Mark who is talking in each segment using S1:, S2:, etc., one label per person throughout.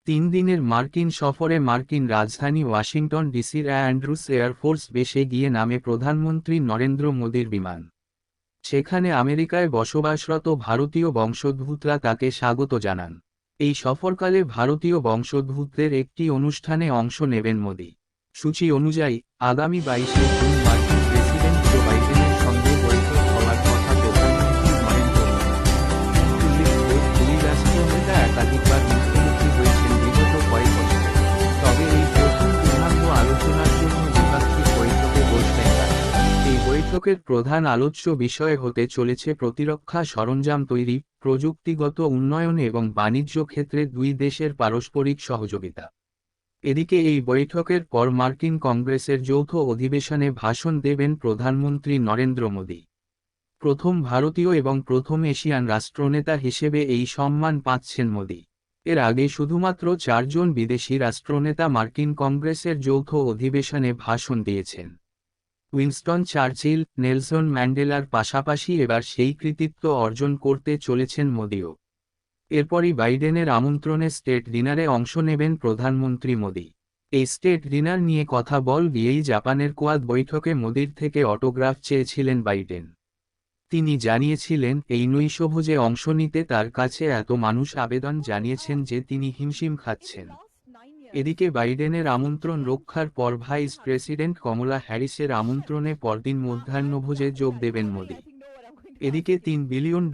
S1: 3 দিনের মার্কিন সফরে মার্কিন রাজধানী ওয়াশিংটন ডিসির অ্যান্ড্রুস এয়ারফোর্স বেসে গিয়ে নামে প্রধানমন্ত্রী নরেন্দ্র মোদীর বিমান। সেখানে আমেরিকায় বসবাসরত ভারতীয় বংশোদ্ভূতরা তাকে স্বাগত জানান। এই সফরকালে ভারতীয় বংশোদ্ভূতদের একটি অনুষ্ঠানে অংশ নেবেন মোদী। সূচি অনুযায়ী আগামী 22শে জুন মার্কিন প্রেসিডেন্ট জো বাইডেনের সঙ্গে বৈঠক হওয়ার কথা প্রধানমন্ত্রী নরেন্দ্র মোদী। উল্লেখ্য, দুই রাষ্ট্রনেতা একাধিকবার মুখোমুখি হয়েছেন বিগত কয়েক বছরে। তবে এই প্রথম পূর্ণাঙ্গ আলোচনার জন্য দ্বিপাক্ষিক বৈঠকে বসবেন তারা। এই বৈঠকের প্রধান আলোচ্য বিষয় হতে চলেছে প্রতিরক্ষা সরঞ্জাম তৈরি, প্রযুক্তিগত উন্নয়ন এবং বাণিজ্য ক্ষেত্রে দুই দেশের পারস্পরিক সহযোগিতা। এদিকে এই বৈঠকের পর মার্কিন কংগ্রেসের যৌথ অধিবেশনে ভাষণ দেবেন প্রধানমন্ত্রী নরেন্দ্র মোদী। প্রথম ভারতীয় এবং প্রথম এশিয়ান রাষ্ট্রনেতা হিসেবে এই সম্মান পাচ্ছেন মোদী। এর আগে শুধুমাত্র 4 জন বিদেশি রাষ্ট্রনেতা মার্কিন কংগ্রেসের যৌথ অধিবেশনে ভাষণ দিয়েছেন। উইনস্টন চার্চিল, নেলসন ম্যান্ডেলার পাশাপাশি এবার সেই কৃতিত্ব অর্জন করতে চলেছেন মোদীও। এরপরই বাইডেনের আমন্ত্রণে স্টেট ডিনারে অংশ নেবেন প্রধানমন্ত্রী মোদী। এই স্টেট ডিনার নিয়ে কথা গিয়েই জাপানের কোয়াদ বৈঠকে মোদীর থেকে অটোগ্রাফ চেয়েছিলেন বাইডেন। তিনি জানিয়েছিলেন এই নৈশভোজে অংশ নিতে তার কাছে এত মানুষ আবেদন জানিয়েছেন যে তিনি হিমশিম খাচ্ছেন। এদিকে বাইডেনের আমন্ত্রণ রক্ষার পর ভাইস প্রেসিডেন্ট কমলা হ্যারিসের আমন্ত্রণে পরদিন মধ্যাহ্নভোজে যোগ দেবেন মোদী। এদিকে $3 বিলিয়ন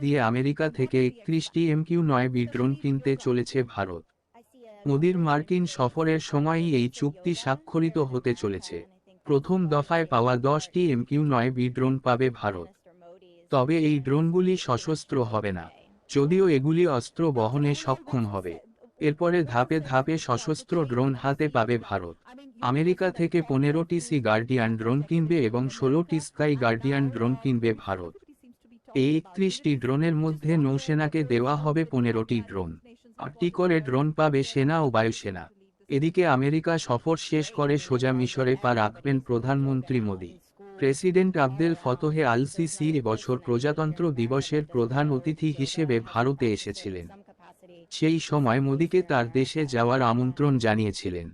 S1: দিয়ে আমেরিকা থেকে 31টি MQ-9B ড্রোন কিনতে চলেছে ভারত। মোদীর মার্কিন সফরের সময়ই এই চুক্তি স্বাক্ষরিত হতে চলেছে। প্রথম দফায় পাওয়া 10টি MQ-9B ড্রোন পাবে ভারত। তবে এই ড্রোনগুলি সশস্ত্র হবে না, যদিও এগুলি অস্ত্র বহনে সক্ষম হবে। এরপরে ধাপে ধাপে সশস্ত্র ড্রোন হাতে পাবে ভারত। আমেরিকা থেকে 15টি সি গার্ডিয়ান ড্রোন কিনবে এবং 16টি স্কাই গার্ডিয়ান ড্রোন কিনবে ভারত। এই 31টি ড্রোনের মধ্যে নৌসেনাকে দেওয়া হবে 15টি ড্রোন। 8টি করে ড্রোন পাবে সেনা ও বায়ুসেনা। এদিকে আমেরিকা সফর শেষ করে সোজা মিশরে পা রাখবেন প্রধানমন্ত্রী Modi. President Abdel Fattah al Sisi এবছর প্রজাতন্ত্র দিবসের প্রধান অতিথি হিসেবে ভারতে এসেছিলেন। সেই সময় মোদীকে তার দেশে যাওয়ার আমন্ত্রণ জানিয়েছিলেন।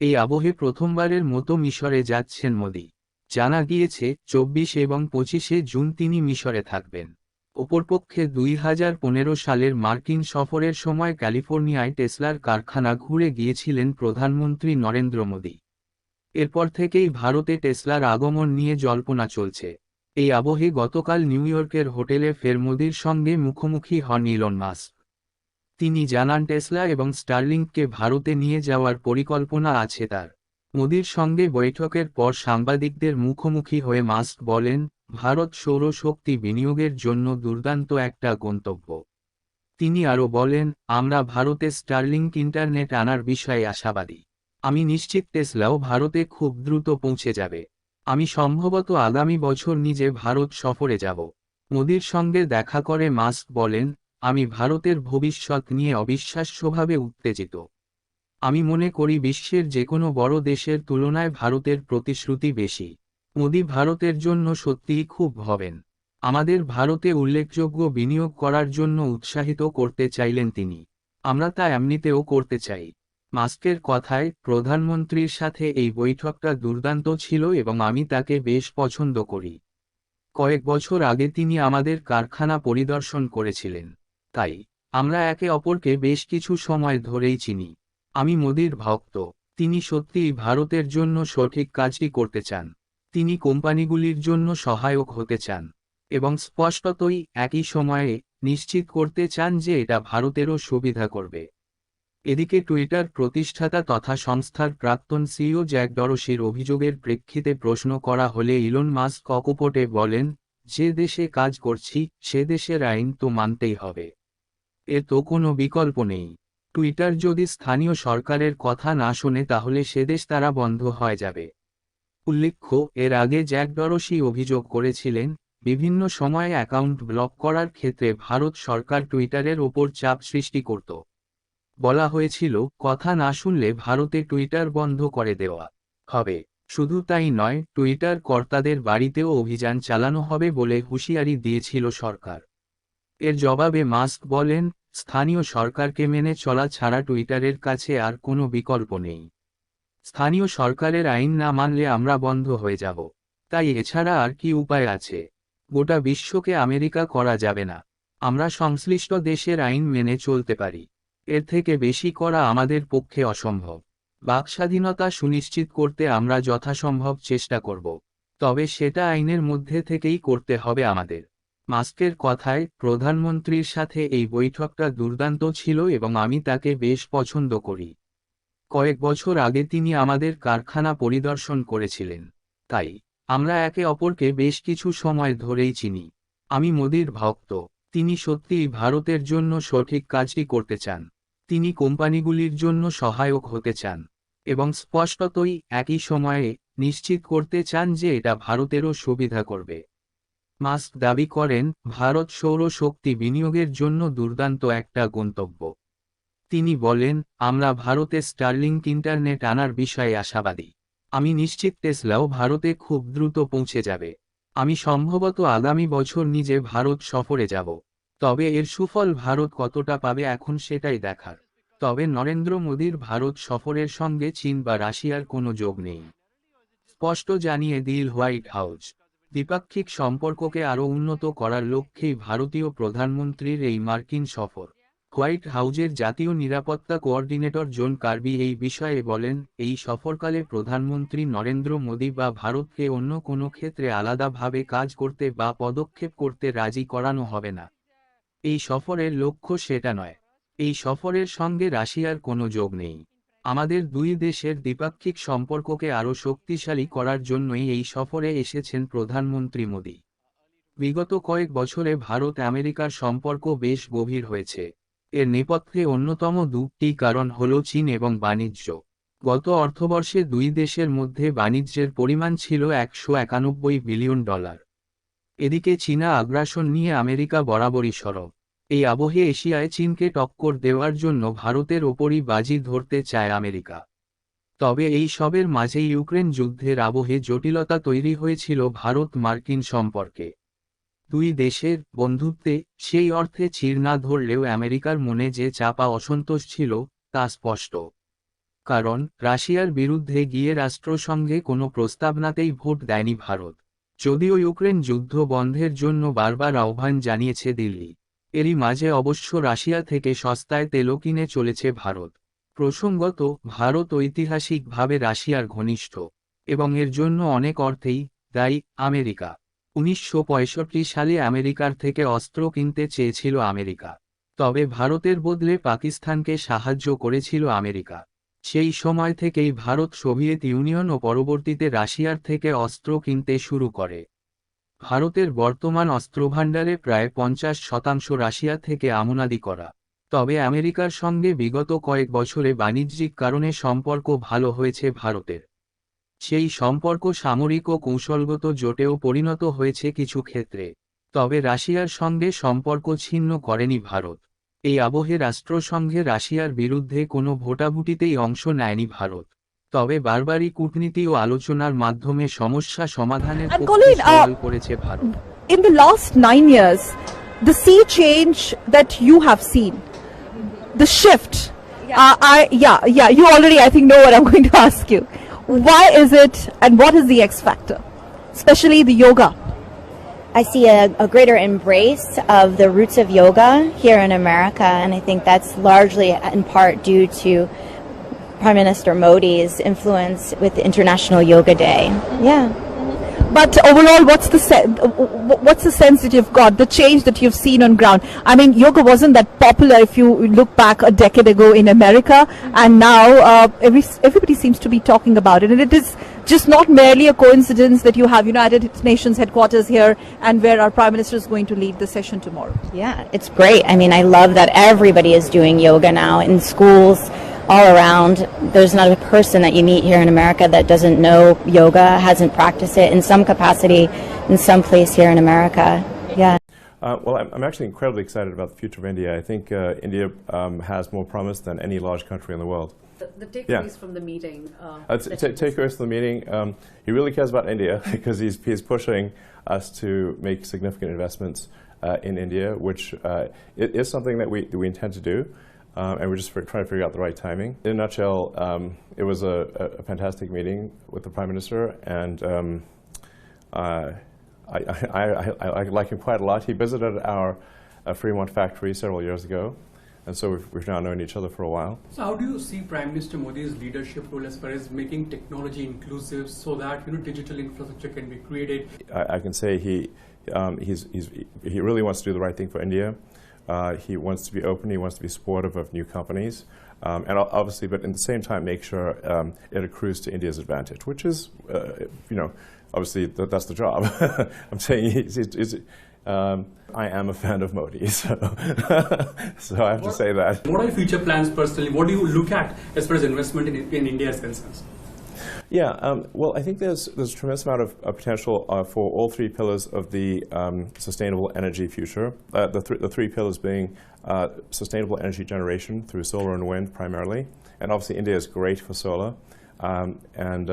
S1: এই আবহে প্রথমবারের মতো মিশরে যাচ্ছেন মোদী। জানা গিয়েছে 24 এবং 25শে জুন তিনি মিশরে থাকবেন। অপরপক্ষে 2015 সালের মার্কিন সফরের সময় ক্যালিফোর্নিয়ায় টেসলার কারখানা ঘুরে গিয়েছিলেন প্রধানমন্ত্রী নরেন্দ্র মোদী। এরপর থেকেই ভারতে টেসলার আগমন নিয়ে জল্পনা চলছে। এই আবহে গতকাল নিউ ইয়র্কের হোটেলে ফের মোদীর সঙ্গে মুখোমুখি হন ইলন মাস্ক। তিনি জানান টেসলা এবং স্টারলিংককে ভারতে নিয়ে যাওয়ার পরিকল্পনা আছে তার। মোদীর সঙ্গে বৈঠকের পর সাংবাদিকদের মুখোমুখি হয়ে মাস্ক বলেন, ভারত সৌরশক্তি বিনিয়োগের জন্য দুর্দান্ত একটা গন্তব্য। তিনি আরও বলেন, আমরা ভারতে স্টারলিংক ইন্টারনেট আনার বিষয়ে আশাবাদী। আমি নিশ্চিত টেসলাও ভারতে খুব দ্রুত পৌঁছে যাবে। আমি সম্ভবত আগামী বছর নিজে ভারত সফরে যাব। মোদীর সঙ্গে দেখা করে মাস্ক বলেন, আমি ভারতের ভবিষ্যৎ নিয়ে অবিশ্বাস্যভাবে উত্তেজিত। আমি মনে করি বিশ্বের যে কোনো বড় দেশের তুলনায় ভারতের প্রতিশ্রুতি বেশি। মোদী ভারতের জন্য সত্যিই খুব হবেন। আমাদের ভারতে উল্লেখযোগ্য বিনিয়োগ করার জন্য উৎসাহিত করতে চাইলেন তিনি। আমরা তা এমনিতেও করতে চাই। মাস্কের কথায়, প্রধানমন্ত্রীর সাথে এই বৈঠকটা দুর্দান্ত ছিল এবং আমি তাকে বেশ পছন্দ করি। কয়েক বছর আগে তিনি আমাদের কারখানা পরিদর্শন করেছিলেন। তাই আমরা একে অপরকে বেশ কিছু সময় ধরেই চিনি। আমি মোদীর ভক্ত। তিনি সত্যিই ভারতের জন্য সঠিক কাজটি করতে চান। তিনি কোম্পানিগুলির জন্য সহায়ক হতে চান এবং স্পষ্টতই একই সময়ে নিশ্চিত করতে চান যে এটা ভারতেরও সুবিধা করবে। এদিকে টুইটার প্রতিষ্ঠাতা তথা সংস্থার প্রাক্তন সিইও জ্যাক ডরশির অভিযোগের প্রেক্ষিতে প্রশ্ন করা হলে ইলন মাস্ক অকপটে বলেন, যে দেশে কাজ করছি সে দেশের আইন তো মানতেই হবে। এর তো কোনো বিকল্প নেই। টুইটার যদি স্থানীয় সরকারের কথা না শোনে তাহলে সে দেশ তারা বন্ধ হয়ে যাবে। উল্লেখ্য, এর আগে জ্যাক ডরশি অভিযোগ করেছিলেন, বিভিন্ন সময়ে অ্যাকাউন্ট ব্লক করার ক্ষেত্রে ভারত সরকার টুইটারের ওপর চাপ সৃষ্টি করত। বলা হয়েছিল, কথা না শুনলে ভারতে টুইটার বন্ধ করে দেওয়া হবে। শুধু তাই নয়, টুইটার কর্তাদের বাড়িতেও অভিযান চালানো হবে বলে হুঁশিয়ারি দিয়েছিল সরকার। এর জবাবে মাস্ক বলেন, স্থানীয় সরকারকে মেনে চলা ছাড়া টুইটারের কাছে আর কোনো বিকল্প নেই। স্থানীয় সরকারের আইন না মানলে আমরা বন্ধ হয়ে যাব। তাই এছাড়া আর কি উপায় আছে? গোটা বিশ্বকে আমেরিকা করা যাবে না। আমরা সংশ্লিষ্ট দেশের আইন মেনে চলতে পারি। এর থেকে বেশি করা আমাদের পক্ষে অসম্ভব। বাকস্বাধীনতা সুনিশ্চিত করতে আমরা যথাসম্ভব চেষ্টা করব। তবে সেটা আইনের মধ্যে থেকেই করতে হবে আমাদের। মাস্কের কথায়, প্রধানমন্ত্রীর সাথে এই বৈঠকটা দুর্দান্ত ছিল এবং আমি তাকে বেশ পছন্দ করি। কয়েক বছর আগে তিনি আমাদের কারখানা পরিদর্শন করেছিলেন। তাই আমরা একে অপরকে বেশ কিছু সময় ধরেই চিনি। আমি মোদির ভক্ত। তিনি সত্যিই ভারতের জন্য সঠিক কাজটি করতে চান। তিনি কোম্পানিগুলির জন্য সহায়ক হতে চান এবং স্পষ্টতই একই সময়ে নিশ্চিত করতে চান যে এটা ভারতেরও সুবিধা করবে। মাস্ক দাবি করেন, ভারত সৌর শক্তি বিনিয়োগের জন্য দুর্দান্ত একটা গন্তব্য। তিনি বলেন, আমরা ভারতে স্টারলিংক ইন্টারনেট আনার বিষয়ে আশাবাদী। আমি নিশ্চিত টেসলাও ভারতে খুব দ্রুত পৌঁছে যাবে। আমি সম্ভবত আগামী বছর নিজে ভারত সফরে যাব। তবে এর সুফল ভারত কতটা পাবে এখন সেটাই দেখার। তবে নরেন্দ্র মোদীর ভারত সফরের সঙ্গে চীন বা রাশিয়ার কোনো যোগ নেই। স্পষ্ট জানিয়ে দিল হোয়াইট হাউস। দ্বিপাক্ষিক সম্পর্ককে আরও উন্নত করার লক্ষ্যেই ভারতীয় প্রধানমন্ত্রীর এই মার্কিন সফর। হোয়াইট হাউজের জাতীয় নিরাপত্তা কোঅর্ডিনেটর জন কার্বি এই বিষয়ে বলেন, এই সফরকালে প্রধানমন্ত্রী নরেন্দ্র মোদী বা ভারতকে অন্য কোনো ক্ষেত্রে আলাদাভাবে কাজ করতে বা পদক্ষেপ করতে রাজি করানো হবে না। এই সফরের লক্ষ্য সেটা নয়। এই সফরের সঙ্গে রাশিয়ার কোনো যোগ নেই। আমাদের দুই দেশের দ্বিপাক্ষিক সম্পর্ককে আরও শক্তিশালী করার জন্যই এই সফরে এসেছেন প্রধানমন্ত্রী মোদী। বিগত কয়েক বছরে ভারত আমেরিকার সম্পর্ক বেশ গভীর হয়েছে। এর নেপথ্যে অন্যতম দুটি কারণ হল চীন এবং বাণিজ্য। গত অর্থবর্ষে দুই দেশের মধ্যে বাণিজ্যের পরিমাণ ছিল $191 বিলিয়ন। এদিকে চীনা আগ্রাসন নিয়ে আমেরিকা বরাবরই সরব। এই আবহে এশিয়ায় চীনকে টক্কর দেওয়ার জন্য ভারতের ওপরই বাজি ধরতে চায় আমেরিকা। তবে এই সবের মাঝে ইউক্রেন যুদ্ধের আবহে জটিলতা তৈরি হয়েছিল ভারত মার্কিন সম্পর্কে। দুই দেশের বন্ধুত্বে সেই অর্থে চির না ধরলেও আমেরিকার মনে যে চাপা অসন্তোষ ছিল তা স্পষ্ট। কারণ রাশিয়ার বিরুদ্ধে গিয়ে রাষ্ট্রসংঘে কোনো প্রস্তাবনাতেই ভোট দেয়নি ভারত। যদিও ইউক্রেন যুদ্ধ বন্ধের জন্য বারবার আহ্বান জানিয়েছে দিল্লি। এরই মাঝে অবশ্য রাশিয়া থেকে সস্তায় তেলও কিনে চলেছে ভারত। প্রসঙ্গত, ভারত ঐতিহাসিকভাবে রাশিয়ার ঘনিষ্ঠ এবং এর জন্য অনেক অর্থেই দায়ী আমেরিকা। 1965 সালে আমেরিকার থেকে অস্ত্র কিনতে চেয়েছিল আমেরিকা। তবে ভারতের বদলে পাকিস্তানকে সাহায্য করেছিল আমেরিকা। সেই সময় থেকেই ভারত সোভিয়েত ইউনিয়ন ও পরবর্তীতে রাশিয়ার থেকে অস্ত্র কিনতে শুরু করে। ভারতের বর্তমান অস্ত্রভাণ্ডারে প্রায় 50% রাশিয়া থেকে আমদানি করা। তবে আমেরিকার সঙ্গে বিগত কয়েক বছরে বাণিজ্যিক কারণে সম্পর্ক ভালো হয়েছে ভারতের। সেই সম্পর্ক সামরিক ও কৌশলগত জোটেও পরিণত হয়েছে কিছু ক্ষেত্রে। তবে রাশিয়ার সঙ্গে সম্পর্ক ছিন্ন করেনি ভারত। এই আবহে রাষ্ট্রসংঘে রাশিয়ার বিরুদ্ধে কোনো ভোটাভুটিতেই অংশ নেয়নি ভারত। তবে বারবারই কূটনীতি ও আলোচনার মাধ্যমে সমস্যা সমাধানের পক্ষে সওয়াল করেছে Bharat.
S2: In the last 9 years, the sea change that you have seen, the shift, you already I think know what I'm going to ask you. Why is it and what is the X factor, especially the yoga?
S3: I see a greater embrace of the roots of yoga here in America, and I think that's largely in part due to Prime Minister Modi's influence with the International Yoga Day. Yeah.
S2: But overall, what's the sense that you've got, the change that you've seen on ground? I mean, yoga wasn't that popular if you look back a decade ago in America, and now everybody seems to be talking about it. And it is just not merely a coincidence that you have United Nations headquarters here and where our Prime Minister is going to lead the session tomorrow.
S3: Yeah, it's great. I mean, I love that everybody is doing yoga now in schools, all around. There's not a person that you meet here in America that doesn't know yoga, hasn't practiced it in some capacity, in some place here in America. Yeah.
S4: Well, I'm actually incredibly excited about the future of India. I think India has more promise than any large country in the world.
S5: The takeaways from the meeting.
S4: Takeaways from the meeting. He really cares about India because he's pushing us to make significant investments in India, which it is something that we intend to do. And we're just trying to figure out the right timing. In a nutshell, it was a fantastic meeting with the Prime Minister, and I like him quite a lot. He visited our Fremont factory several years ago, and so we've now known each other for a while.
S6: So how do you see Prime Minister Modi's leadership role as far as making technology inclusive so that digital infrastructure can be created?
S4: I can say he really wants to do the right thing for India. He wants to be open. He wants to be supportive of new companies, and obviously, but at the same time, make sure it accrues to India's advantage, which is, obviously that's the job. I'm saying I am a fan of Modi, so I have to say that.
S6: What are your future plans personally? What do you look at as far as investment in India is concerned?
S4: Yeah, well, I think there's a tremendous amount of potential for all three pillars of the sustainable energy future. The three pillars being sustainable energy generation through solar and wind primarily, and obviously India is great for solar, and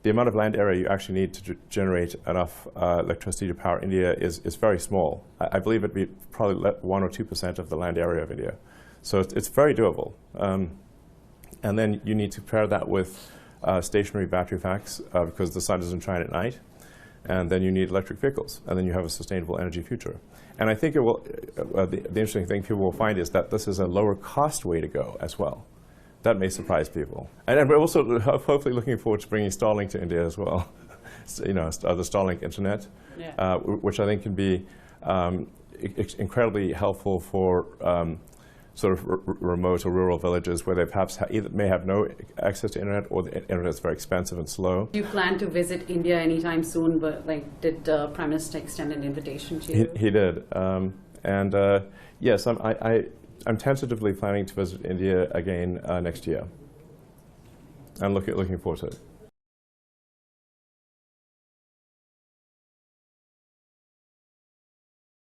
S4: the amount of land area you actually need to generate enough electricity to power India is very small. I believe it'd be probably 1 or 2% of the land area of India. So it's very doable. And then you need to pair that with stationary battery packs because the sun doesn't shine at night. And then you need electric vehicles. And then you have a sustainable energy future. And I think it will, the interesting thing people will find is that this is a lower cost way to go as well. That may surprise people. And we're also hopefully looking forward to bringing Starlink to India as well. The Starlink internet, yeah. Which I think can be incredibly helpful for sort of remote or rural villages where they perhaps either may have no access to internet or the internet is very expensive and slow.
S5: Do you plan to visit India anytime soon? But did the Prime Minister extend an invitation to you?
S4: He did. Yes, I'm tentatively planning to visit India again next year. I'm looking forward to it.